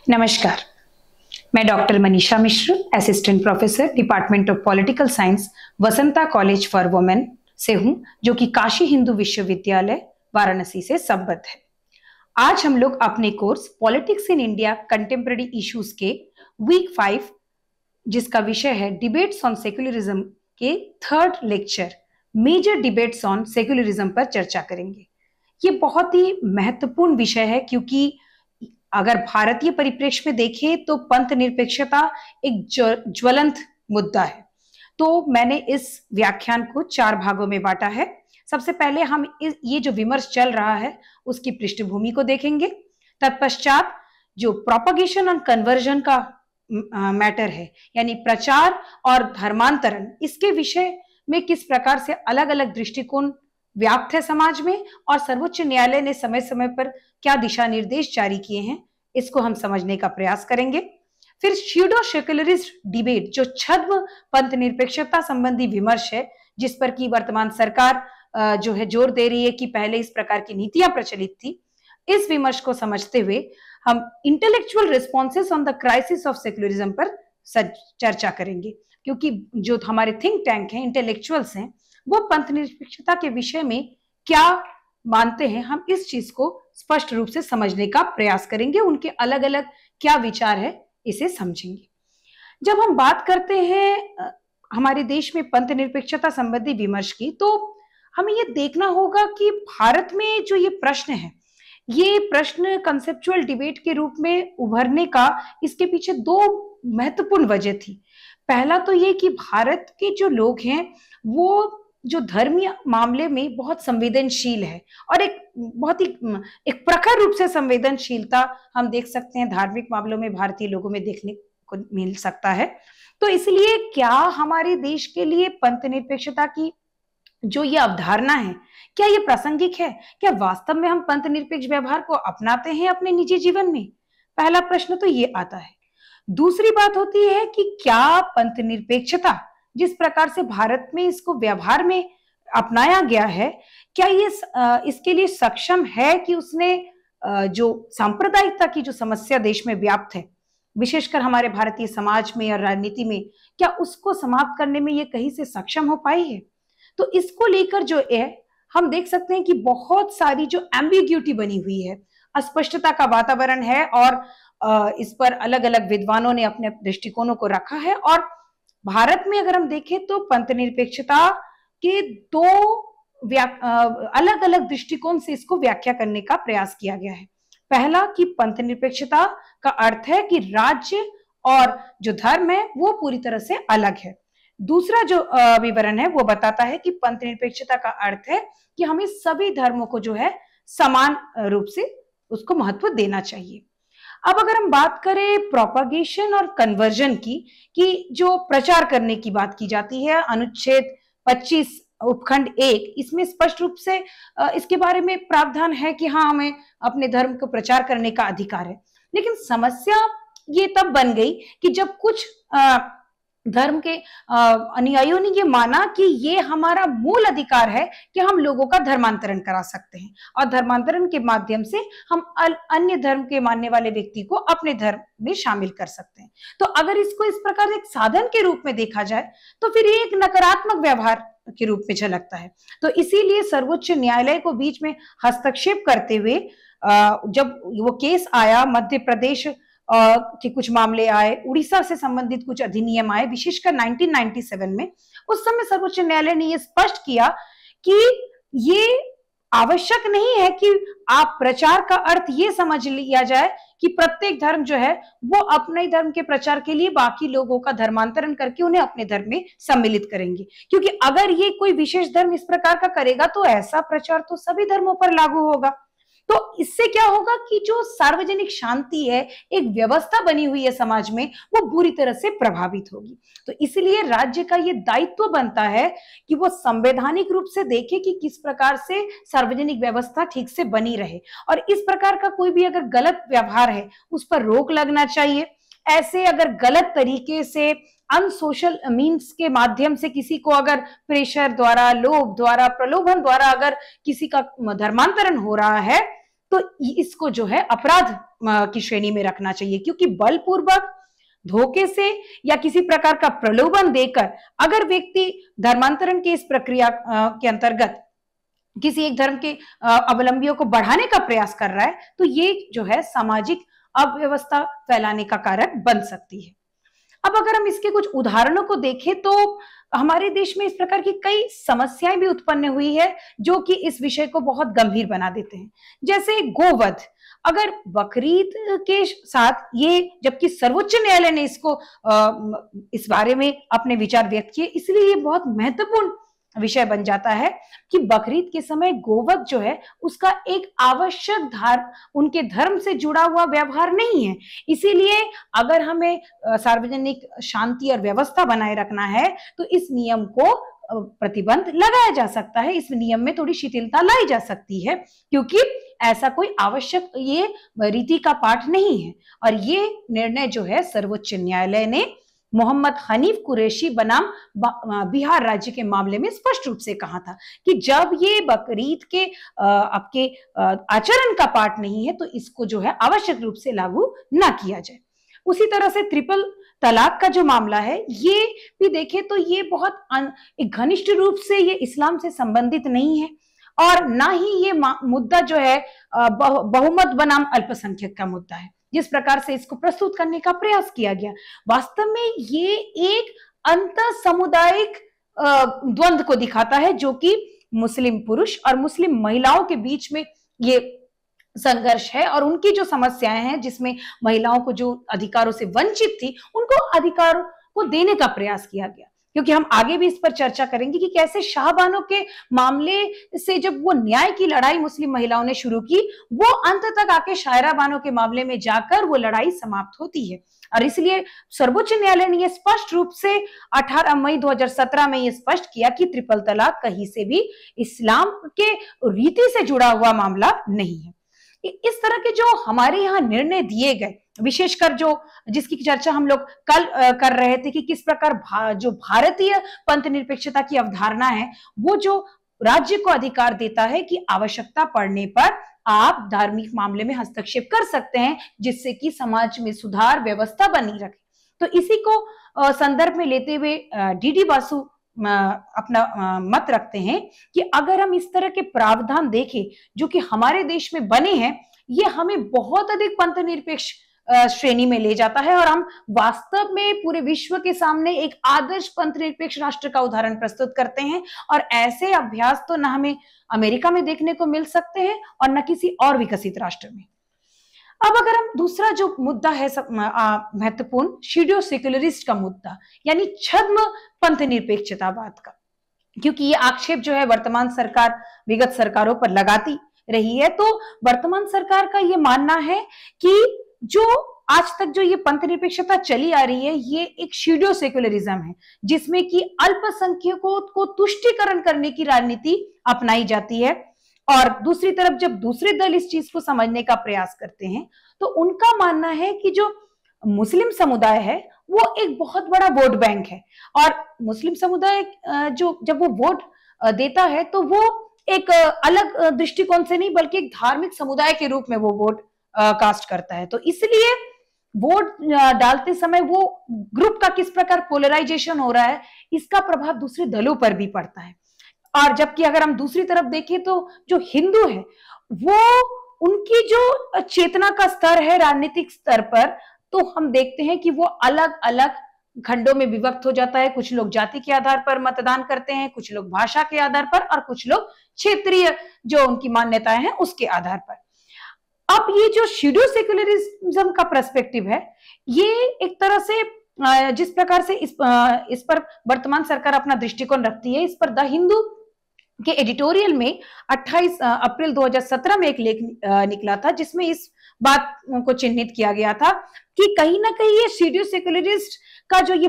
नमस्कार। मैं doctor Manisha Mishra, assistant professor department of political science, Vasanta college for women से हूं, जो कि काशी हिंदू विश्वविद्यालय वाराणसी से संबद्ध है। आज हम लोग अपने course politics in India contemporary issues के वीक 5, जिसका विषय है डिबेट्स ऑन सेक्युलरिज्म, के third lecture major debates on secularism पर चर्चा करेंगे। ये बहुत ही महत्वपूर्ण विषय है, क्योंकि अगर भारतीय परिप्रेक्ष्य में देखें तो पंथ निरपेक्षता एक ज्वलंत मुद्दा है। तो मैंने इस व्याख्यान को 4 भागों में बांटा है। सबसे पहले हम ये जो विमर्श चल रहा है उसकी पृष्ठभूमि को देखेंगे। तत्पश्चात जो प्रोपगेशन और कन्वर्जन का मैटर है, यानी प्रचार और धर्मांतरण, इसके विषय में किस प्रकार से अलग अलग दृष्टिकोण व्याप्त है समाज में, और सर्वोच्च न्यायालय ने समय समय पर क्या दिशा निर्देश जारी किए हैं, इसको हम समझने का प्रयास करेंगे। फिर स्यूडो सेक्युलरिस्ट डिबेट, जो छद्म पंथ निरपेक्षता संबंधी विमर्श है, जिस पर की वर्तमान सरकार जो है जोर दे रही है कि पहले इस प्रकार की नीतियां प्रचलित थी। इस विमर्श को समझते हुए हम intellectual responses on the crisis of secularism पर चर्चा करेंगे, क्योंकि जो हमारे थिंक टैंक हैं, इंटेलेक्चुअल्स हैं, वो पंथ निरपेक्षता के विषय में क्या मानते हैं, हम इस चीज को स्पष्ट रूप से समझने का प्रयास करेंगे। उनके अलग अलग क्या विचार है, इसे समझेंगे। जब हम बात करते हैं हमारे देश में पंथ निरपेक्षता संबंधी विमर्श की, तो हमें ये देखना होगा कि भारत में जो ये प्रश्न है, ये प्रश्न कंसेप्चुअल डिबेट के रूप में उभरने का इसके पीछे 2 महत्वपूर्ण वजह थी। पहला तो ये कि भारत के जो लोग हैं वो जो धर्मीय मामले में बहुत संवेदनशील है, और एक बहुत ही एक प्रखर रूप से संवेदनशीलता हम देख सकते हैं धार्मिक मामलों में भारतीय लोगों में देखने को मिल सकता है। तो इसलिए क्या हमारे देश के लिए पंथ निरपेक्षता की जो ये अवधारणा है, क्या ये प्रासंगिक है? क्या वास्तव में हम पंथ निरपेक्ष व्यवहार को अपनाते हैं अपने निजी जीवन में? पहला प्रश्न तो ये आता है। दूसरी बात होती है कि क्या पंथ निरपेक्षता जिस प्रकार से भारत में इसको व्यवहार में अपनाया गया है, क्या ये इसके लिए सक्षम है कि उसने जो सांप्रदायिकता की जो समस्या देश में व्याप्त है, विशेषकर हमारे भारतीय समाज में और राजनीति में, क्या उसको समाप्त करने में ये कहीं से सक्षम हो पाई है? तो इसको लेकर जो है हम देख सकते हैं कि बहुत सारी जो एम्बिग्यूटी बनी हुई है, अस्पष्टता का वातावरण है, और इस पर अलग अलग विद्वानों ने अपने दृष्टिकोणों को रखा है। और भारत में अगर हम देखें तो पंथ निरपेक्षता के 2 अलग अलग दृष्टिकोण से इसको व्याख्या करने का प्रयास किया गया है। पहला कि पंथ निरपेक्षता का अर्थ है कि राज्य और जो धर्म है वो पूरी तरह से अलग है। दूसरा जो विवरण है वो बताता है कि पंथ निरपेक्षता का अर्थ है कि हमें सभी धर्मों को जो है समान रूप से उसको महत्व देना चाहिए। अब अगर हम बात करें प्रोपगेशन और कन्वर्जन की, कि जो प्रचार करने की बात की जाती है, अनुच्छेद 25 उपखंड 1, इसमें स्पष्ट रूप से इसके बारे में प्रावधान है कि हाँ, हमें अपने धर्म को प्रचार करने का अधिकार है। लेकिन समस्या ये तब बन गई कि जब कुछ धर्म के अनुयायियों ने ये माना कि ये हमारा मूल अधिकार है कि हम लोगों का धर्मांतरण करा सकते हैं, और धर्मांतरण के माध्यम से हम अन्य धर्म के मानने वाले व्यक्ति को अपने धर्म में शामिल कर सकते हैं। तो अगर इसको इस प्रकार एक साधन के रूप में देखा जाए तो फिर ये एक नकारात्मक व्यवहार के रूप में झलकता है। तो इसीलिए सर्वोच्च न्यायालय को बीच में हस्तक्षेप करते हुए जब वो केस आया, मध्य प्रदेश के कुछ मामले आए, उड़ीसा से संबंधित कुछ अधिनियम आए, विशेषकर 1997 में, उस समय सर्वोच्च न्यायालय ने यह स्पष्ट किया कि ये आवश्यक नहीं है कि आप प्रचार का अर्थ ये समझ लिया जाए कि प्रत्येक धर्म जो है वो अपने धर्म के प्रचार के लिए बाकी लोगों का धर्मांतरण करके उन्हें अपने धर्म में सम्मिलित करेंगे। क्योंकि अगर ये कोई विशेष धर्म इस प्रकार का करेगा तो ऐसा प्रचार तो सभी धर्मों पर लागू होगा। तो इससे क्या होगा कि जो सार्वजनिक शांति है, एक व्यवस्था बनी हुई है समाज में, वो बुरी तरह से प्रभावित होगी। तो इसलिए राज्य का ये दायित्व बनता है कि वो संवैधानिक रूप से देखे कि किस प्रकार से सार्वजनिक व्यवस्था ठीक से बनी रहे, और इस प्रकार का कोई भी अगर गलत व्यवहार है उस पर रोक लगना चाहिए। ऐसे अगर गलत तरीके से अनसोशल मीन्स के माध्यम से किसी को अगर प्रेशर द्वारा, लोभ द्वारा, प्रलोभन द्वारा अगर किसी का धर्मांतरण हो रहा है, तो इसको जो है अपराध की श्रेणी में रखना चाहिए, क्योंकि बलपूर्वक, धोखे से या किसी प्रकार का प्रलोभन देकर अगर व्यक्ति धर्मांतरण की इस प्रक्रिया के अंतर्गत किसी एक धर्म के अवलंबियों को बढ़ाने का प्रयास कर रहा है, तो ये जो है सामाजिक अव्यवस्था फैलाने का कारक बन सकती है। अब अगर हम इसके कुछ उदाहरणों को देखें तो हमारे देश में इस प्रकार की कई समस्याएं भी उत्पन्न हुई है जो कि इस विषय को बहुत गंभीर बना देते हैं। जैसे गोवध, अगर बकरीद के साथ ये, जबकि सर्वोच्च न्यायालय ने इसको इस बारे में अपने विचार व्यक्त किए, इसलिए ये बहुत महत्वपूर्ण विषय बन जाता है कि बकरीद के समय गोवध जो है उसका एक आवश्यक उनके धर्म से जुड़ा हुआ व्यवहार नहीं है। इसीलिए अगर हमें सार्वजनिक शांति और व्यवस्था बनाए रखना है तो इस नियम को प्रतिबंध लगाया जा सकता है, इस नियम में थोड़ी शिथिलता लाई जा सकती है, क्योंकि ऐसा कोई आवश्यक ये रीति का पाठ नहीं है। और ये निर्णय जो है सर्वोच्च न्यायालय ने मोहम्मद हनीफ कुरैशी बनाम बिहार राज्य के मामले में स्पष्ट रूप से कहा था कि जब ये बकरीद के आपके आचरण का पार्ट नहीं है तो इसको जो है आवश्यक रूप से लागू ना किया जाए। उसी तरह से ट्रिपल तलाक का जो मामला है ये भी देखें तो ये बहुत एक घनिष्ठ रूप से ये इस्लाम से संबंधित नहीं है और ना ही ये मुद्दा जो है बहुमत बनाम अल्पसंख्यक का मुद्दा है, जिस प्रकार से इसको प्रस्तुत करने का प्रयास किया गया। वास्तव में ये एक अंतर सामुदायिक द्वंद्व को दिखाता है जो कि मुस्लिम पुरुष और मुस्लिम महिलाओं के बीच में ये संघर्ष है और उनकी जो समस्याएं हैं जिसमें महिलाओं को जो अधिकारों से वंचित थी उनको अधिकार को देने का प्रयास किया गया। क्योंकि हम आगे भी इस पर चर्चा करेंगे कि कैसे शाहबानो के मामले से जब वो न्याय की लड़ाई मुस्लिम महिलाओं ने शुरू की, वो अंत तक आके शायरा बानो के मामले में जाकर वो लड़ाई समाप्त होती है। और इसलिए सर्वोच्च न्यायालय ने यह स्पष्ट रूप से 18 मई 2017 में यह स्पष्ट किया कि ट्रिपल तलाक कहीं से भी इस्लाम के रीति से जुड़ा हुआ मामला नहीं है। इस तरह के जो हमारे यहाँ निर्णय दिए गए, विशेषकर जो जिसकी चर्चा हम लोग कल कर रहे थे कि किस प्रकार जो भारतीय पंथ निरपेक्षता की अवधारणा है वो जो राज्य को अधिकार देता है कि आवश्यकता पड़ने पर आप धार्मिक मामले में हस्तक्षेप कर सकते हैं जिससे कि समाज में सुधार व्यवस्था बनी रखे। तो इसी को संदर्भ में लेते हुए डीडी बासु अपना मत रखते हैं कि अगर हम इस तरह के प्रावधान देखें जो कि हमारे देश में बने हैं, ये हमें बहुत अधिक पंथ निरपेक्ष श्रेणी में ले जाता है और हम वास्तव में पूरे विश्व के सामने एक आदर्श पंथ निरपेक्ष राष्ट्र का उदाहरण प्रस्तुत करते हैं। और ऐसे अभ्यास तो न हमें अमेरिका में देखने को मिल सकते हैं और न किसी और विकसित राष्ट्र में। अब अगर हम दूसरा जो मुद्दा है महत्वपूर्ण शिडो सेक्युलरिस्ट का मुद्दा, यानी छद्म पंथ निरपेक्षतावाद का, क्योंकि ये आक्षेप जो है वर्तमान सरकार विगत सरकारों पर लगाती रही है, तो वर्तमान सरकार का ये मानना है कि जो आज तक जो ये पंथ निरपेक्षता चली आ रही है ये एक शिडो सेक्युलरिज्म है जिसमें कि अल्पसंख्यकों को तुष्टीकरण करने की राजनीति अपनाई जाती है। और दूसरी तरफ जब दूसरे दल इस चीज को समझने का प्रयास करते हैं तो उनका मानना है कि जो मुस्लिम समुदाय है वो एक बहुत बड़ा वोट बैंक है और मुस्लिम समुदाय जो जब वो वोट देता है तो वो एक अलग दृष्टिकोण से नहीं बल्कि एक धार्मिक समुदाय के रूप में वो वोट कास्ट करता है। तो इसलिए वोट डालते समय वो ग्रुप का किस प्रकार पोलराइजेशन हो रहा है इसका प्रभाव दूसरे दलों पर भी पड़ता है। और जबकि अगर हम दूसरी तरफ देखें तो जो हिंदू है वो उनकी जो चेतना का स्तर है राजनीतिक स्तर पर, तो हम देखते हैं कि वो अलग अलग खंडों में विभक्त हो जाता है। कुछ लोग जाति के आधार पर मतदान करते हैं, कुछ लोग भाषा के आधार पर और कुछ लोग क्षेत्रीय जो उनकी मान्यताएं हैं उसके आधार पर। अब ये जो शिडो सेक्युलरिज्म का पर्सपेक्टिव है ये एक तरह से जिस प्रकार से इस पर वर्तमान सरकार अपना दृष्टिकोण रखती है, इस पर द हिंदू के एडिटोरियल में 28 अप्रैल 2017 में एक लेख निकला था जिसमें इस बात को चिन्हित किया गया था कि कहीं ना कहीं ये शिडो सेक्युलरिस्ट का जो ये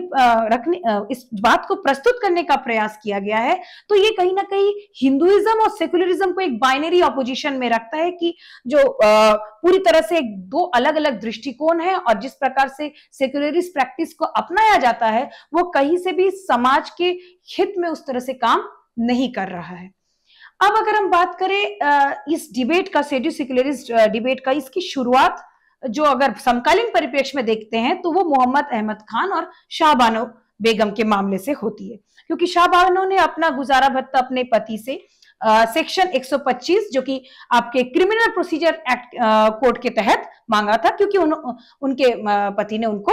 इस बात को प्रस्तुत करने का प्रयास किया गया है, तो ये कहीं ना कहीं हिंदुइज्म और सेक्युलरिज्म को एक बाइनरी ऑपोजिशन में रखता है कि जो पूरी तरह से दो अलग अलग दृष्टिकोण है और जिस प्रकार से सेक्युलरिस्ट प्रैक्टिस को अपनाया जाता है वो कहीं से भी समाज के हित में उस तरह से काम नहीं कर रहा है। अब अगर हम बात करें इस डिबेट का, सेड्यू सेक्युलरिस्ट डिबेट का, इसकी शुरुआत जो अगर समकालीन परिप्रेक्ष्य में देखते हैं तो वो मोहम्मद अहमद खान और शाहबानो बेगम के मामले से होती है, क्योंकि शाहबानो ने अपना गुजारा भत्ता अपने पति से सेक्शन 125 जो कि आपके क्रिमिनल प्रोसीजर एक्ट कोड के तहत मांगा था, क्योंकि उनके पति ने उनको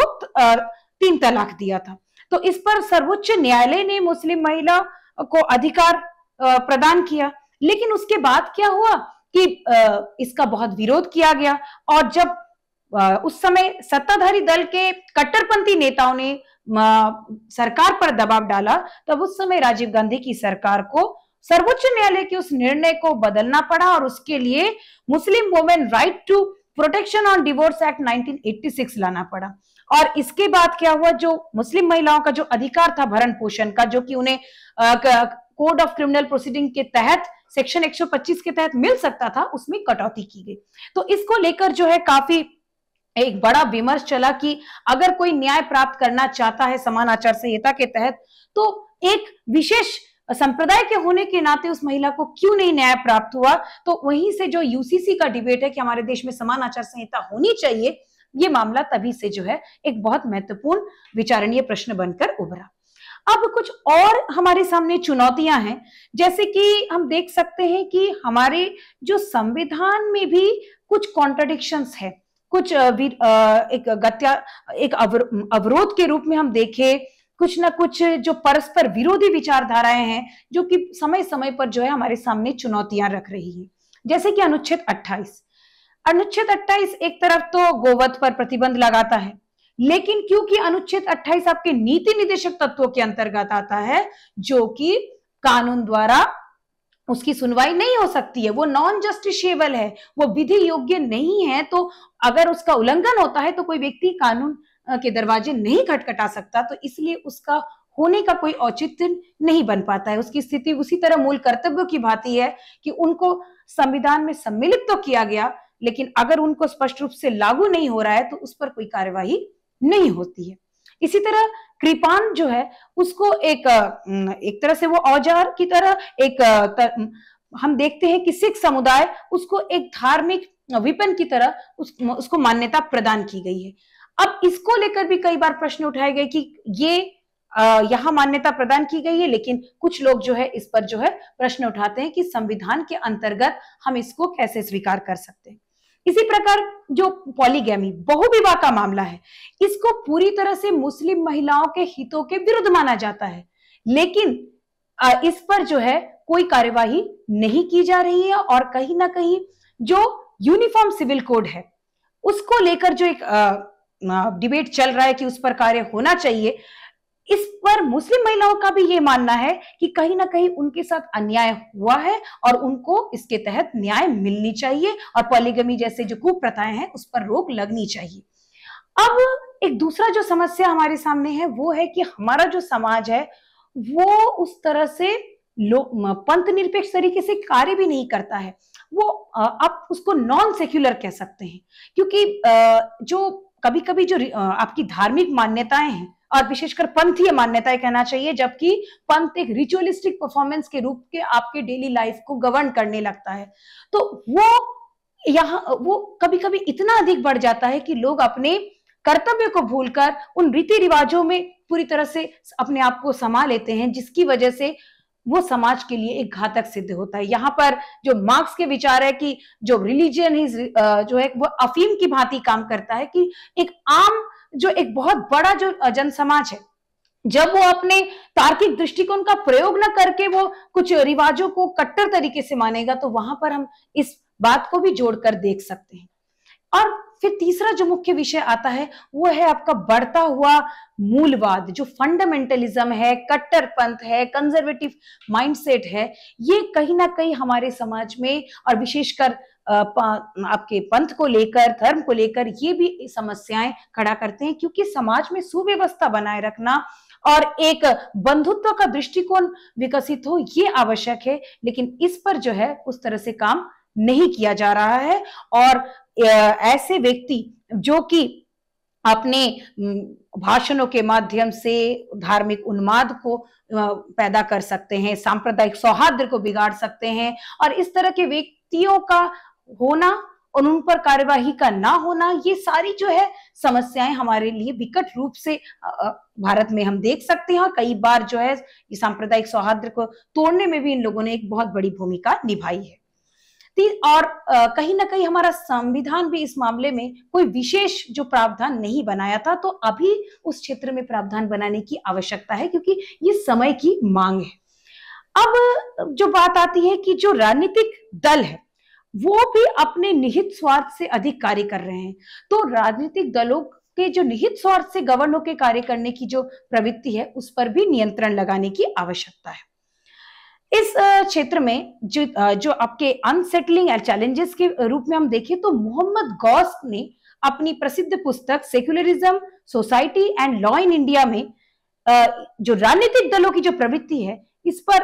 3 तलाक दिया था। तो इस पर सर्वोच्च न्यायालय ने मुस्लिम महिला को अधिकार प्रदान किया, लेकिन उसके बाद क्या हुआ कि इसका बहुत विरोध किया गया, और जब उस समय सत्ताधारी दल के कट्टरपंथी नेताओं ने सरकार पर दबाव डाला, तब उस समय राजीव गांधी की सरकार को सर्वोच्च न्यायालय के उस निर्णय को बदलना पड़ा, और उसके लिए Muslim women right to protection on divorce act 1986 लाना पड़ा। और इसके बाद क्या हुआ, जो मुस्लिम महिलाओं का जो अधिकार था भरण पोषण का, जो कि उन्हें कोड ऑफ क्रिमिनल प्रोसीडिंग के तहत सेक्शन 125 के तहत मिल सकता था, उसमें कटौती की गई। तो इसको लेकर जो है काफी एक बड़ा विमर्श चला कि अगर कोई न्याय प्राप्त करना चाहता है समान आचार संहिता के तहत, तो एक विशेष संप्रदाय के होने के नाते उस महिला को क्यों नहीं न्याय प्राप्त हुआ। तो वहीं से जो यूसीसी का डिबेट है कि हमारे देश में समान आचार संहिता होनी चाहिए, ये मामला तभी से जो है एक बहुत महत्वपूर्ण विचारणीय प्रश्न बनकर उभरा। अब कुछ और हमारे सामने चुनौतियां हैं, जैसे कि हम देख सकते हैं कि हमारे जो संविधान में भी कुछ कॉन्ट्रडिक्शंस है, कुछ एक अवरोध के रूप में हम देखें, कुछ ना कुछ जो परस्पर विरोधी विचारधाराएं हैं जो कि समय समय पर जो है हमारे सामने चुनौतियां रख रही है। जैसे कि अनुच्छेद 28 एक तरफ तो गोवध पर प्रतिबंध लगाता है, लेकिन क्योंकि अनुच्छेद 28 आपके नीति निर्देशक तत्वों के अंतर्गत आता है, जो कि कानून द्वारा उसकी सुनवाई नहीं हो सकती है, वो नॉन जस्टिशिएबल है, वो विधि योग्य नहीं है, तो अगर उसका उल्लंघन होता है तो कोई व्यक्ति कानून के दरवाजे नहीं खटखटा सकता, तो इसलिए उसका होने का कोई औचित्य नहीं बन पाता है। उसकी स्थिति उसी तरह मूल कर्तव्यों की भांति है कि उनको संविधान में सम्मिलित तो किया गया, लेकिन अगर उनको स्पष्ट रूप से लागू नहीं हो रहा है तो उस पर कोई कार्यवाही नहीं होती है। इसी तरह कृपान जो है उसको एक तरह से वो औजार की तरह हम देखते हैं कि सिख समुदाय उसको एक धार्मिक विपन की तरह उसको मान्यता प्रदान की गई है। अब इसको लेकर भी कई बार प्रश्न उठाए गए कि ये यहां मान्यता प्रदान की गई है, लेकिन कुछ लोग जो है इस पर जो है प्रश्न उठाते हैं कि संविधान के अंतर्गत हम इसको कैसे स्वीकार कर सकते हैं। इसी प्रकार जो पॉलीगैमी, बहुविवाह का मामला है, इसको पूरी तरह से मुस्लिम महिलाओं के हितों के विरुद्ध माना जाता है, लेकिन इस पर जो है कोई कार्यवाही नहीं की जा रही है, और कहीं ना कहीं जो यूनिफॉर्म सिविल कोड है उसको लेकर जो एक डिबेट चल रहा है कि उस पर कार्य होना चाहिए, इस पर मुस्लिम महिलाओं का भी ये मानना है कि कहीं ना कहीं उनके साथ अन्याय हुआ है और उनको इसके तहत न्याय मिलनी चाहिए, और पॉलीगमी जैसे जो कुप्रथाएं हैं उस पर रोक लगनी चाहिए। अब एक दूसरा जो समस्या हमारे सामने है वो है कि हमारा जो समाज है वो उस तरह से पंथ निरपेक्ष तरीके से कार्य भी नहीं करता है। वो आप उसको नॉन सेक्युलर कह सकते हैं, क्योंकि जो कभी कभी जो आपकी धार्मिक मान्यताएं हैं और विशेषकर पंथीय मान्यताएं कहना चाहिए, जबकि पंथ एक रिचुअलिस्टिक परफॉर्मेंस के रूप के आपके डेली लाइफ को गवर्न करने लगता है, तो वो कभी कभी इतना अधिक बढ़ जाता है कि लोग अपने कर्तव्य को भूलकर उन रीति रिवाजों में पूरी तरह से अपने आप को समा लेते हैं, जिसकी वजह से वो समाज के लिए एक घातक सिद्ध होता है। यहाँ पर जो मार्क्स के विचार है कि जो रिलीजन है जो है वो अफीम की भांति काम करता है, कि एक आम जो एक बहुत बड़ा जो जन समाज है, जब वो अपने तार्किक दृष्टिकोण का प्रयोग न करके वो कुछ रिवाजों को कट्टर तरीके से मानेगा, तो वहां पर हम इस बात को भी जोड़कर देख सकते हैं। और फिर तीसरा जो मुख्य विषय आता है वो है आपका बढ़ता हुआ मूलवाद, जो फंडामेंटलिज्म है, कट्टरपंथ है, कंजर्वेटिव माइंडसेट है। ये कहीं ना कहीं हमारे समाज में और विशेषकर आपके पंथ को लेकर, धर्म को लेकर ये भी समस्याएं खड़ा करते हैं, क्योंकि समाज में सुव्यवस्था बनाए रखना और एक बंधुत्व का दृष्टिकोण विकसित हो ये आवश्यक है, लेकिन इस पर जो है उस तरह से काम नहीं किया जा रहा है। और ऐसे व्यक्ति जो कि अपने भाषणों के माध्यम से धार्मिक उन्माद को पैदा कर सकते हैं, सांप्रदायिक सौहार्द को बिगाड़ सकते हैं, और इस तरह के व्यक्तियों का होना और उन पर कार्यवाही का ना होना, ये सारी जो है समस्याएं हमारे लिए विकट रूप से भारत में हम देख सकते हैं। और कई बार जो है ये सांप्रदायिक सौहार्द को तोड़ने में भी इन लोगों ने एक बहुत बड़ी भूमिका निभाई है। और कहीं ना कहीं हमारा संविधान भी इस मामले में कोई विशेष जो प्रावधान नहीं बनाया था, तो अभी उस क्षेत्र में प्रावधान बनाने की आवश्यकता है, क्योंकि ये समय की मांग है। अब जो बात आती है कि जो राजनीतिक दल है वो भी अपने निहित स्वार्थ से अधिक कार्य कर रहे हैं, तो राजनीतिक दलों के जो निहित स्वार्थ से गवर्न होकर कार्य करने की जो प्रवृत्ति है उस पर भी नियंत्रण लगाने की आवश्यकता है। इस क्षेत्र में जो आपके अनसेटलिंग चैलेंजेस के रूप में हम देखें तो मोहम्मद गौस ने अपनी प्रसिद्ध पुस्तक secularism, society and law in India में जो राजनीतिक दलों की जो प्रवृत्ति है इस पर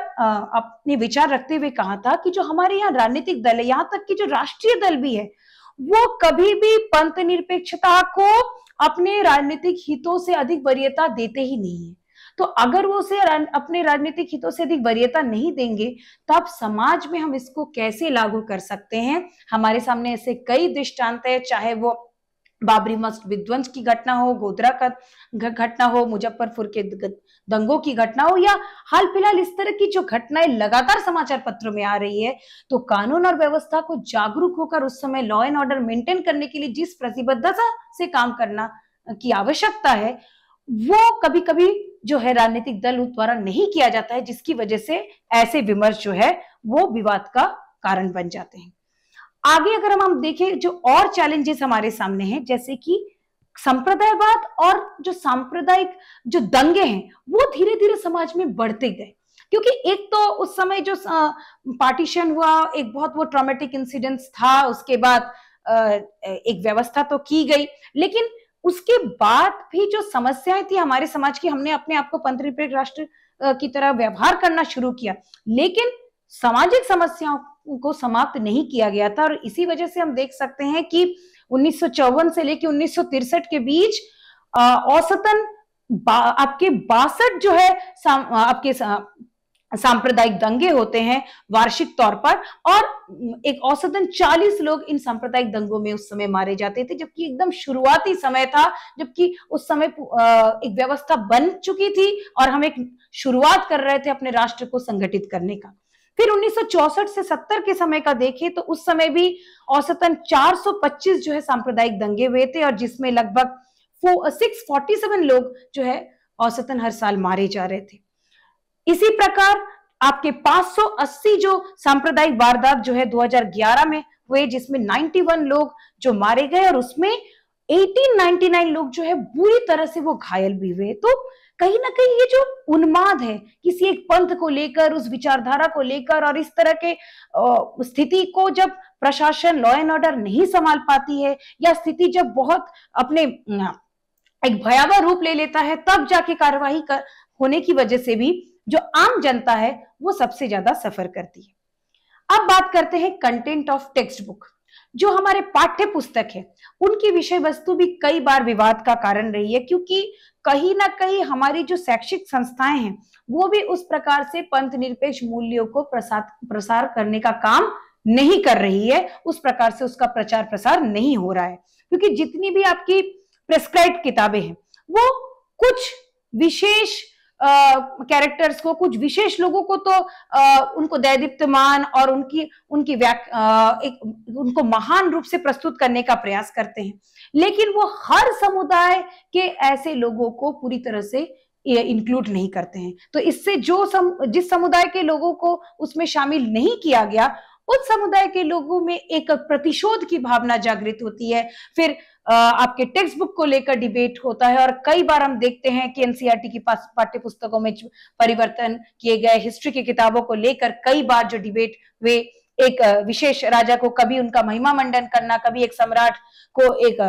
अपने विचार रखते हुए कहा था कि जो हमारे यहाँ राजनीतिक दल है, यहाँ तक कि जो राष्ट्रीय दल भी है, वो कभी भी पंथ निरपेक्षता को अपने राजनीतिक हितों से अधिक वरीयता देते ही नहीं है। तो अगर वो उसे अपने राजनीतिक हितों से अधिक वरीयता नहीं देंगे तो अब समाज में हम इसको कैसे लागू कर सकते हैं? हमारे सामने ऐसे कई दृष्टांत है, चाहे वो बाबरी मस्जिद विध्वंस की घटना हो, गोधरा का घटना हो, मुजफ्फरपुर के दंगों की घटना हो, या हाल फिलहाल इस तरह की जो घटनाएं लगातार समाचार पत्रों में आ रही है, तो कानून और व्यवस्था को जागरूक होकर उस समय लॉ एंड ऑर्डर मेंटेन करने के लिए जिस प्रतिबद्धता से काम करना की आवश्यकता है वो कभी कभी जो है राजनीतिक दल द्वारा नहीं किया जाता है, जिसकी वजह से ऐसे विमर्श जो है वो विवाद का कारण बन जाते हैं। आगे अगर हम देखें जो और चैलेंजेस हमारे सामने हैं, जैसे कि संप्रदायवाद और जो सांप्रदायिक जो दंगे हैं वो धीरे धीरे समाज में बढ़ते गए, क्योंकि एक तो उस समय जो पार्टीशन हुआ एक बहुत वो ट्रॉमेटिक इंसिडेंट्स था, उसके बाद एक व्यवस्था तो की गई, लेकिन उसके बाद भी जो समस्याएं थी हमारे समाज की, हमने अपने आप को पंथ निरपेक्ष राष्ट्र की तरह व्यवहार करना शुरू किया, लेकिन सामाजिक समस्याओं को समाप्त नहीं किया गया था। और इसी वजह से हम देख सकते हैं कि 1954 से लेकर 1963 के बीच औसतन आपके 62 जो है आपके सांप्रदायिक दंगे होते हैं वार्षिक तौर पर, और एक औसतन 40 लोग इन सांप्रदायिक दंगों में उस समय मारे जाते थे, जबकि एकदम शुरुआती समय था, जबकि उस समय एक व्यवस्था बन चुकी थी और हम एक शुरुआत कर रहे थे अपने राष्ट्र को संगठित करने का। फिर 1964 से 70 के समय का देखें तो उस समय भी औसतन 425 जो है सांप्रदायिक दंगे हुए थे, और जिसमें लगभग 647 लोग जो है औसतन हर साल मारे जा रहे थे। इसी प्रकार आपके 580 जो सांप्रदायिक वारदात जो है 2011 में हुए, जिसमें 91 लोग जो मारे गए और उसमें 1899 लोग जो है बुरी तरह से वो घायल भी हुए। तो कहीं ना कहीं ये जो उन्माद है किसी एक पंथ को लेकर, उस विचारधारा को लेकर, और इस तरह के स्थिति को जब प्रशासन लॉ एंड ऑर्डर नहीं संभाल पाती है, या स्थिति जब बहुत अपने एक भयावह रूप ले लेता है, तब जाके कार्यवाही होने की वजह से भी जो आम जनता है वो सबसे ज्यादा सफर करती है। अब बात करते हैं कंटेंट ऑफ टेक्स्ट बुक। जो हमारे पाठ्य पुस्तक है उनकी विषय वस्तु भी कई बार विवाद का कारण रही है, क्योंकि कहीं ना कहीं हमारी जो शैक्षिक संस्थाएं हैं वो भी उस प्रकार से पंथ निरपेक्ष मूल्यों को प्रसार करने का काम नहीं कर रही है, उस प्रकार से उसका प्रचार प्रसार नहीं हो रहा है, क्योंकि जितनी भी आपकी प्रेस्क्राइब्ड किताबें हैं वो कुछ विशेष कैरेक्टर्स को, कुछ विशेष लोगों को तो उनको दैदीप्यमान और उनकी उनको महान रूप से प्रस्तुत करने का प्रयास करते हैं, लेकिन वो हर समुदाय के ऐसे लोगों को पूरी तरह से इंक्लूड नहीं करते हैं। तो इससे जिस समुदाय के लोगों को उसमें शामिल नहीं किया गया, उस समुदाय के लोगों में एक प्रतिशोध की भावना जागृत होती है। फिर आपके टेक्स्ट बुक को लेकर डिबेट होता है, और कई बार हम देखते हैं कि एनसीईआरटी की पाठ्य पुस्तकों में परिवर्तन किए गए, हिस्ट्री की किताबों को लेकर कई बार जो डिबेट वे एक विशेष राजा को कभी उनका महिमा मंडन करना, कभी एक सम्राट को एक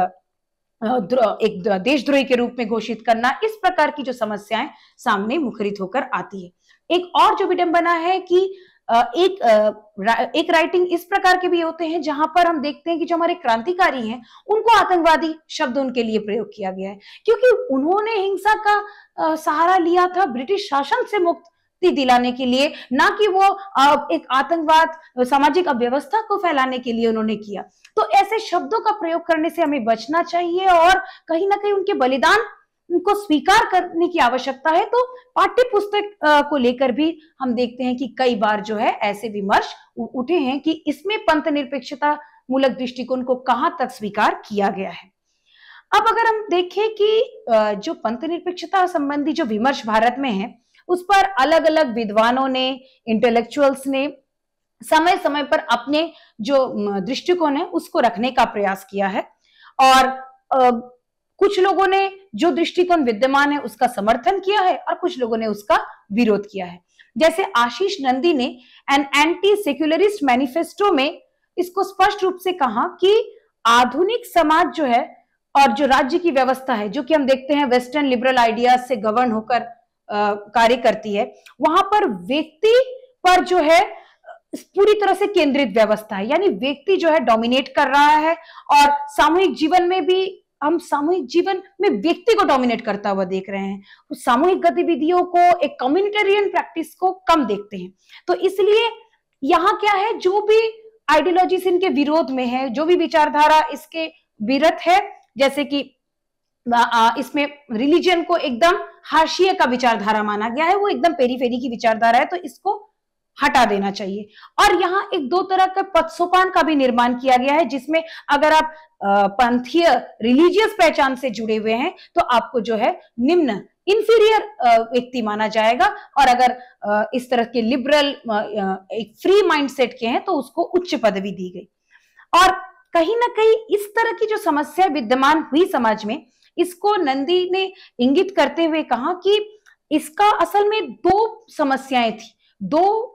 देशद्रोही के रूप में घोषित करना, इस प्रकार की जो समस्याएं सामने मुखरित होकर आती है। एक और जो विडंबना है कि एक राइटिंग इस प्रकार के भी होते हैं जहां पर हम देखते हैं कि जो हमारे क्रांतिकारी हैं उनको आतंकवादी शब्द उनके लिए प्रयोग किया गया है, क्योंकि उन्होंने हिंसा का सहारा लिया था ब्रिटिश शासन से मुक्ति दिलाने के लिए, ना कि वो एक आतंकवाद सामाजिक अव्यवस्था को फैलाने के लिए उन्होंने किया। तो ऐसे शब्दों का प्रयोग करने से हमें बचना चाहिए और कहीं ना कहीं उनके बलिदान को स्वीकार करने की आवश्यकता है। तो पाठ्य पुस्तक को लेकर भी हम देखते हैं कि कई बार जो है ऐसे विमर्श उठे हैं कि इसमें पंथ निरपेक्षता मूलक दृष्टिकोण को कहां तक स्वीकार किया गया है। अब अगर हम देखें कि जो पंथ निरपेक्षता संबंधी जो विमर्श भारत में है उस पर अलग अलग विद्वानों ने, इंटेलेक्चुअल्स ने समय समय पर अपने जो दृष्टिकोण है उसको रखने का प्रयास किया है, और कुछ लोगों ने जो दृष्टिकोण विद्यमान है उसका समर्थन किया है और कुछ लोगों ने उसका विरोध किया है। जैसे आशीष नंदी ने एन एंटी सेक्युलरिस्ट मैनिफेस्टो में इसको स्पष्ट रूप से कहा कि आधुनिक समाज जो है और जो राज्य की व्यवस्था है, जो कि हम देखते हैं वेस्टर्न लिबरल आइडियाज से गवर्न होकर कार्य करती है, वहां पर व्यक्ति पर जो है पूरी तरह से केंद्रित व्यवस्था है, यानी व्यक्ति जो है डोमिनेट कर रहा है, और सामूहिक जीवन में भी हम सामूहिक जीवन में व्यक्ति को डोमिनेट करता हुआ देख रहे हैं। तो सामूहिक गतिविधियों को, एक कम्युनिटेरियन प्रैक्टिस को कम देखते हैं। तो इसलिए यहाँ क्या है, जो भी आइडियोलॉजीज इनके विरोध में है, जो भी विचारधारा इसके विरत है, जैसे कि इसमें रिलीजन को एकदम हाशिए का विचारधारा माना गया है, वो एकदम पेरीफेरी की विचारधारा है, तो इसको हटा देना चाहिए। और यहाँ एक दो तरह का पदसोपान का भी निर्माण किया गया है, जिसमें अगर आप पंथीय रिलीजियस पहचान से जुड़े हुए हैं तो आपको जो है निम्न इंफीरियर व्यक्ति माना जाएगा, और अगर इस तरह के लिबरल एक फ्री माइंडसेट के हैं तो उसको उच्च पदवी दी गई। और कहीं ना कहीं इस तरह की जो समस्या विद्यमान हुई समाज में, इसको नंदी ने इंगित करते हुए कहा कि इसका असल में दो समस्याएं थी, दो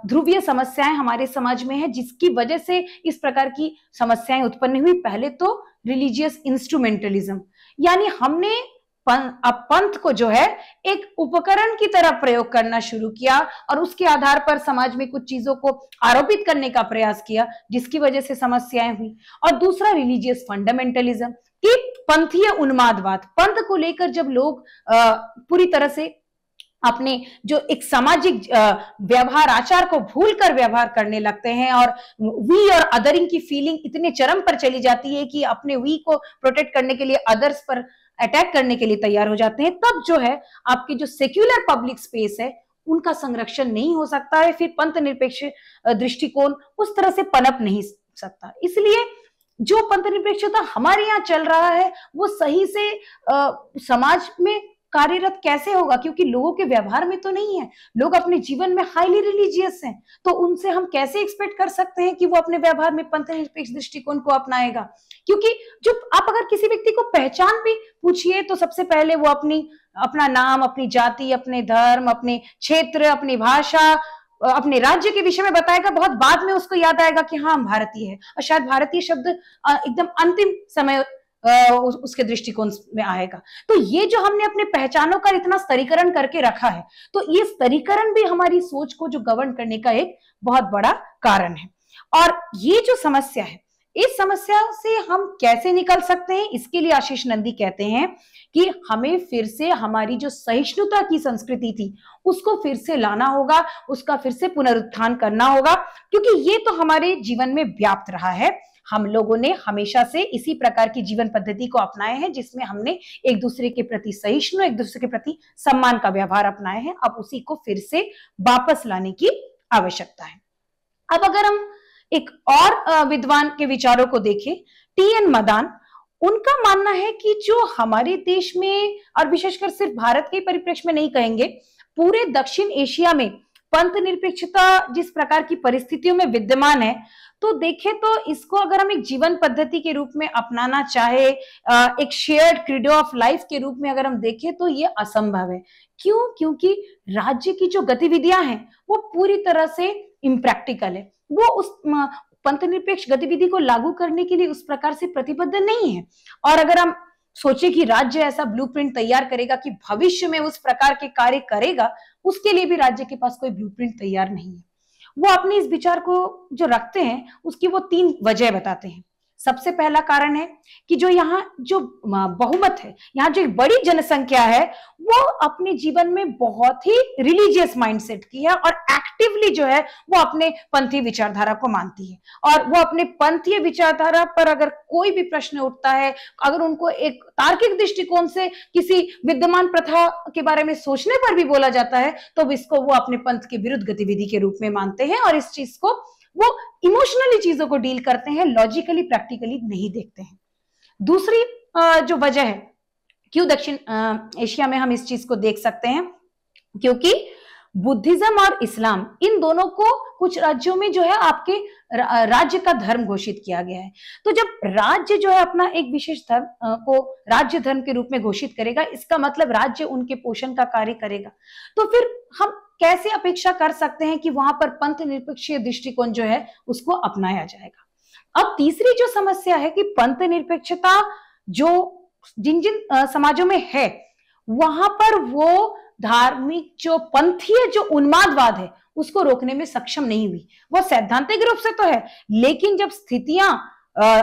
ध्रुवीय समस्याएं हमारे समाज में है, जिसकी वजह से इस प्रकार की समस्याएं उत्पन्न हुई। पहले तो रिलीजियस इंस्ट्रूमेंटलिज्म, यानी हमने पंथ को जो है एक उपकरण की तरह प्रयोग करना शुरू किया और उसके आधार पर समाज में कुछ चीजों को आरोपित करने का प्रयास किया, जिसकी वजह से समस्याएं हुई। और दूसरा रिलीजियस फंडामेंटलिज्म, कि पंथीय उन्मादवाद, पंथ को लेकर जब लोग पूरी तरह से अपने जो एक सामाजिक व्यवहार आचार को भूलकर व्यवहार करने लगते हैं, और वी और अदरिंग की फीलिंग इतने चरम पर चली जाती है कि अपने वी को प्रोटेक्ट करने के लिए अदर्स पर अटैक करने के लिए तैयार हो जाते हैं, तब जो है आपके जो सेक्युलर पब्लिक स्पेस है उनका संरक्षण नहीं हो सकता है, फिर पंथ निरपेक्ष दृष्टिकोण उस तरह से पनप नहीं सकता। इसलिए जो पंथ निरपेक्षता हमारे यहाँ चल रहा है वो सही से समाज में कार्यरत कैसे होगा, क्योंकि लोगों के व्यवहार में तो नहीं है। लोग अपने जीवन में हाईली रिलीजियस हैं, तो उनसे हम कैसे एक्सपेक्ट कर सकते हैं कि वो अपने व्यवहार में पंथ निरपेक्ष दृष्टिकोण को अपनाएगा। क्योंकि जो आप अगर किसी व्यक्ति को पहचान भी पूछिए तो सबसे पहले वो अपना नाम, अपनी जाति, अपने धर्म, अपने क्षेत्र, अपनी भाषा, अपने राज्य के विषय में बताएगा। बहुत बाद में उसको याद आएगा कि हाँ हम भारतीय है, और शायद भारतीय शब्द एकदम अंतिम समय उसके दृष्टिकोण में आएगा। तो ये जो हमने अपने पहचानों का इतना स्तरीकरण करके रखा है, तो ये स्तरीकरण भी हमारी सोच को जो गवर्न करने का एक बहुत बड़ा कारण है। और ये जो समस्या है, इस समस्या से हम कैसे निकल सकते हैं, इसके लिए आशीष नंदी कहते हैं कि हमें फिर से हमारी जो सहिष्णुता की संस्कृति थी उसको फिर से लाना होगा, उसका फिर से पुनरुत्थान करना होगा, क्योंकि ये तो हमारे जीवन में व्याप्त रहा है। हम लोगों ने हमेशा से इसी प्रकार की जीवन पद्धति को अपनाए हैं, जिसमें हमने एक दूसरे के प्रति सहिष्णु, एक दूसरे के प्रति सम्मान का व्यवहार अपनाए हैं। अब उसी को फिर से वापस लाने की आवश्यकता है। अब अगर हम एक और विद्वान के विचारों को देखें, टी.एन. मदान, उनका मानना है कि जो हमारे देश में, और विशेषकर सिर्फ भारत के परिप्रेक्ष्य में नहीं कहेंगे, पूरे दक्षिण एशिया में पंथ निरपेक्षता जिस प्रकार की परिस्थितियों में विद्यमान है, तो देखें तो इसको अगर हम एक जीवन पद्धति के रूप में अपनाना चाहे, एक शेयर्ड क्रीडो ऑफ लाइफ के रूप में अगर हम देखें, तो ये असंभव है। क्यों? क्योंकि राज्य की जो गतिविधियां हैं वो पूरी तरह से इम्प्रैक्टिकल है, वो उस पंथ निरपेक्ष गतिविधि को लागू करने के लिए उस प्रकार से प्रतिबद्ध नहीं है। और अगर हम सोचे कि राज्य ऐसा ब्लूप्रिंट तैयार करेगा कि भविष्य में उस प्रकार के कार्य करेगा, उसके लिए भी राज्य के पास कोई ब्लूप्रिंट तैयार नहीं है। वो अपने इस विचार को जो रखते हैं उसकी वो 3 वजह बताते हैं। सबसे पहला कारण है कि जो यहाँ जो बहुमत है, यहाँ जो एक बड़ी जनसंख्या है, वो अपने जीवन में बहुत ही रिलीजियस माइंडसेट की है और एक्टिवली जो है वो अपने पंथीय विचारधारा को मानती है। और वो अपने पंथीय विचारधारा पर अगर कोई भी प्रश्न उठता है, अगर उनको एक तार्किक दृष्टिकोण से किसी विद्यमान प्रथा के बारे में सोचने पर भी बोला जाता है, तो इसको वो अपने पंथ के विरुद्ध गतिविधि के रूप में मानते हैं और इस चीज को वो इमोशनली चीजों को डील करते हैं, लॉजिकली प्रैक्टिकली नहीं देखते हैं। दूसरी जो वजह है क्यों दक्षिण एशिया में हम इस चीज को देख सकते हैं, क्योंकि बुद्धिज्म और इस्लाम इन दोनों को कुछ राज्यों में जो है आपके राज्य का धर्म घोषित किया गया है। तो जब राज्य जो है अपना एक विशेष धर्म को राज्य धर्म के रूप में घोषित करेगा, इसका मतलब राज्य उनके पोषण का कार्य करेगा। तो फिर हम कैसे अपेक्षा कर सकते हैं कि वहां पर पंथ निरपेक्षीय दृष्टिकोण जो है उसको अपनाया जाएगा। अब तीसरी जो समस्या है कि पंथ निरपेक्षता जो जिन जिन समाजों में है, वहां पर वो धार्मिक जो पंथीय जो उन्मादवाद है उसको रोकने में सक्षम नहीं हुई। वो सैद्धांतिक रूप से तो है, लेकिन जब स्थितियां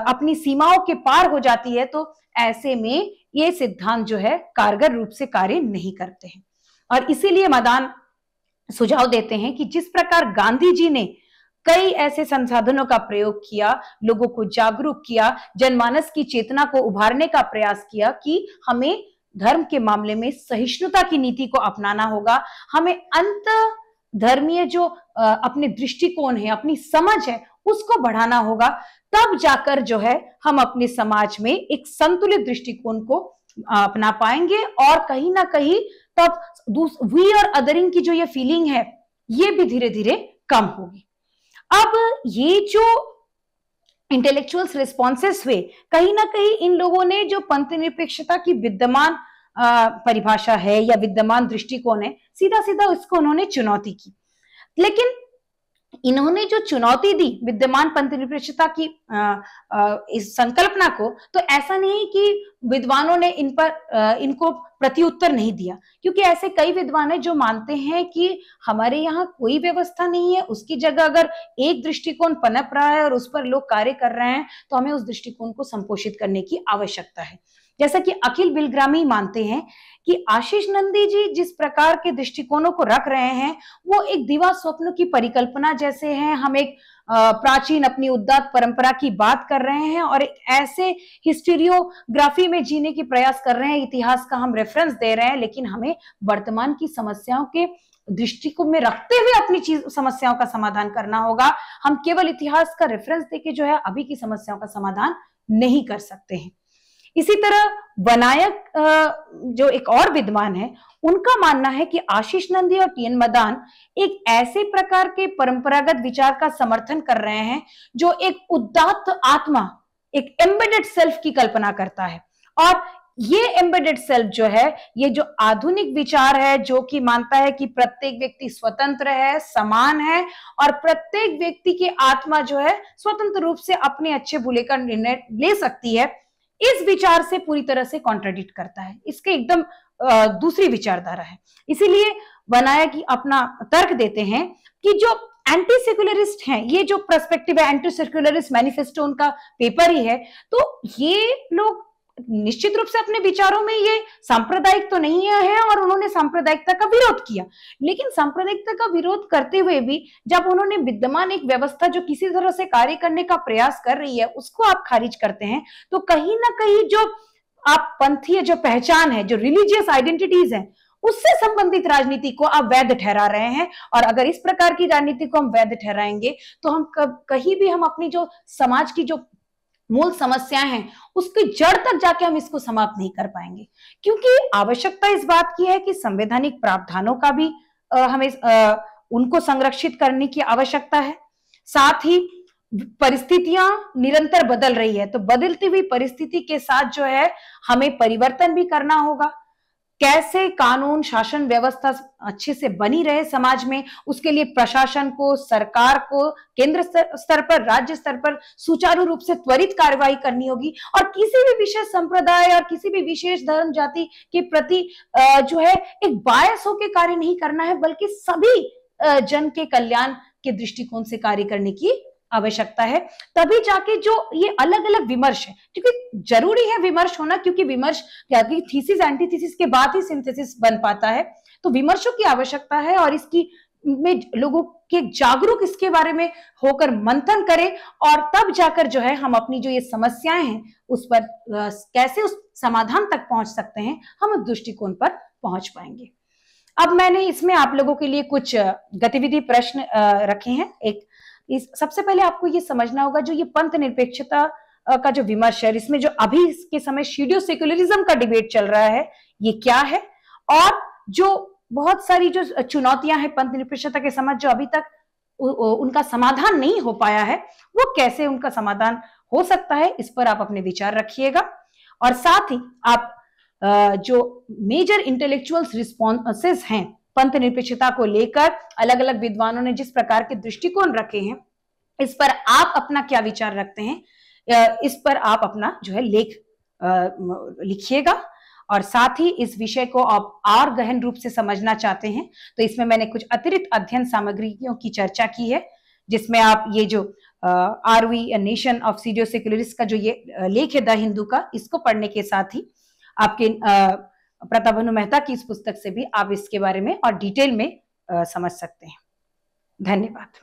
अपनी सीमाओं के पार हो जाती है तो ऐसे में ये सिद्धांत जो है कारगर रूप से कार्य नहीं करते हैं। और इसीलिए मदान सुझाव देते हैं कि जिस प्रकार गांधी जी ने कई ऐसे संसाधनों का प्रयोग किया, लोगों को जागरूक किया, जनमानस की चेतना को उभारने का प्रयास किया कि हमें धर्म के मामले में सहिष्णुता की नीति को अपनाना होगा, हमें अंत धर्मीय जो अपने दृष्टिकोण है, अपनी समझ है, उसको बढ़ाना होगा, तब जाकर जो है हम अपने समाज में एक संतुलित दृष्टिकोण को अपना पाएंगे और कहीं ना कहीं तब वी और अदरिंग की जो ये फीलिंग है ये भी धीरे धीरे कम होगी। अब ये जो इंटेलेक्चुअल्स रिस्पॉन्सेस हुए, कहीं ना कहीं इन लोगों ने जो पंथ निरपेक्षता की विद्यमान परिभाषा है या विद्यमान दृष्टिकोण है, सीधा सीधा उसको उन्होंने चुनौती की। लेकिन इन्होंने जो चुनौती दी विद्यमान पंथ निरपेक्षता की इस संकल्पना को, तो ऐसा नहीं कि विद्वानों ने इनको प्रत्युत्तर नहीं दिया, क्योंकि ऐसे कई विद्वान हैं जो मानते हैं कि हमारे यहाँ कोई व्यवस्था नहीं है, उसकी जगह अगर एक दृष्टिकोण पनप रहा है और उस पर लोग कार्य कर रहे हैं तो हमें उस दृष्टिकोण को संपोषित करने की आवश्यकता है। जैसा कि अखिल बिलग्रामी मानते हैं कि आशीष नंदी जी जिस प्रकार के दृष्टिकोणों को रख रहे हैं वो एक दिवा स्वप्न की परिकल्पना जैसे हैं। हम एक प्राचीन अपनी उदात्त परंपरा की बात कर रहे हैं और एक ऐसे हिस्टीरियोग्राफी में जीने की प्रयास कर रहे हैं, इतिहास का हम रेफरेंस दे रहे हैं, लेकिन हमें वर्तमान की समस्याओं के दृष्टिकोण में रखते हुए अपनी समस्याओं का समाधान करना होगा। हम केवल इतिहास का रेफरेंस देके जो है अभी की समस्याओं का समाधान नहीं कर सकते हैं। इसी तरह वनायक जो एक और विद्वान है, उनका मानना है कि आशीष नंदी और टी एन मदान एक ऐसे प्रकार के परंपरागत विचार का समर्थन कर रहे हैं जो एक उदात्त आत्मा, एक एम्बेडेड सेल्फ की कल्पना करता है। और ये एम्बेडेड सेल्फ जो है, ये जो आधुनिक विचार है जो कि मानता है कि प्रत्येक व्यक्ति स्वतंत्र है, समान है और प्रत्येक व्यक्ति की आत्मा जो है स्वतंत्र रूप से अपने अच्छे बुरे का निर्णय ले सकती है, इस विचार से पूरी तरह से कॉन्ट्राडिक्ट करता है। इसके एकदम दूसरी विचारधारा है। इसीलिए वनायक अपना तर्क देते हैं कि जो एंटी सेक्युलरिस्ट हैं, ये जो पर्सपेक्टिव है एंटी सेक्युलरिस्ट मैनिफेस्टो उनका पेपर ही है, तो ये लोग निश्चित रूप से अपने विचारों में ये सांप्रदायिक तो नहीं है और उन्होंने सांप्रदायिकता का विरोध किया, लेकिन सांप्रदायिकता का विरोध करते हुए भी जब उन्होंने विद्यमान एक व्यवस्था जो किसी तरह से कार्य करने का प्रयास कर रही है उसको आप खारिज करते हैं, तो कहीं ना कहीं जो आप पंथीय जो पहचान है, जो रिलीजियस आइडेंटिटीज है, उससे संबंधित राजनीति को आप वैध ठहरा रहे हैं। और अगर इस प्रकार की राजनीति को हम वैध ठहराएंगे तो हम कहीं भी हम अपनी जो समाज की जो मूल समस्याएं हैं उसकी जड़ तक जाके हम इसको समाप्त नहीं कर पाएंगे, क्योंकि आवश्यकता इस बात की है कि संवैधानिक प्रावधानों का भी हमें उनको संरक्षित करने की आवश्यकता है। साथ ही परिस्थितियां निरंतर बदल रही है, तो बदलती हुई परिस्थिति के साथ जो है हमें परिवर्तन भी करना होगा। कैसे कानून शासन व्यवस्था अच्छे से बनी रहे समाज में, उसके लिए प्रशासन को, सरकार को केंद्र स्तर पर, राज्य स्तर पर सुचारू रूप से त्वरित कार्रवाई करनी होगी और किसी भी विशेष संप्रदाय और किसी भी विशेष धर्म जाति के प्रति जो है एक बायस होकर कार्य नहीं करना है, बल्कि सभी जन के कल्याण के दृष्टिकोण से कार्य करने की आवश्यकता है। तभी जाके जो ये अलग अलग विमर्श है, क्योंकि जरूरी है विमर्श होना, क्योंकि विमर्श क्या कि थीसिस एंटीथीसिस के बाद ही सिंथेसिस बन पाता है। तो विमर्शों की आवश्यकता है और इसकी में लोगों के जागरूक इसके बारे में होकर मंथन करें और तब जाकर जो है हम अपनी जो ये समस्याएं हैं उस पर कैसे उस समाधान तक पहुंच सकते हैं, हम उस दृष्टिकोण पर पहुंच पाएंगे। अब मैंने इसमें आप लोगों के लिए कुछ गतिविधि प्रश्न रखे हैं। सबसे पहले आपको ये समझना होगा जो ये पंथ निरपेक्षता का जो विमर्श है, इसमें जो अभी के समय शीडियो सेक्युलरिज्म का डिबेट चल रहा है, ये क्या है और जो बहुत सारी जो चुनौतियां हैं पंथ निरपेक्षता के समझ जो अभी तक उनका समाधान नहीं हो पाया है, वो कैसे उनका समाधान हो सकता है, इस पर आप अपने विचार रखिएगा। और साथ ही आप जो मेजर इंटेलेक्चुअल्स रिस्पॉन्सेस हैं पंथ निरपेक्षता को लेकर, अलग अलग विद्वानों ने जिस प्रकार के दृष्टिकोण रखे हैं, इस पर आप अपना क्या विचार रखते हैं, इस पर आप अपना जो है लेख लिखिएगा। और साथ ही इस विषय को आप और गहन रूप से समझना चाहते हैं तो इसमें मैंने कुछ अतिरिक्त अध्ययन सामग्रियों की चर्चा की है, जिसमें आप ये जो आर वी नेशन ऑफ सीडियो सेक्युलरिस्ट का जो ये लेख है द हिंदू का, इसको पढ़ने के साथ ही आपके प्रतापभानु मेहता की इस पुस्तक से भी आप इसके बारे में और डिटेल में समझ सकते हैं। धन्यवाद।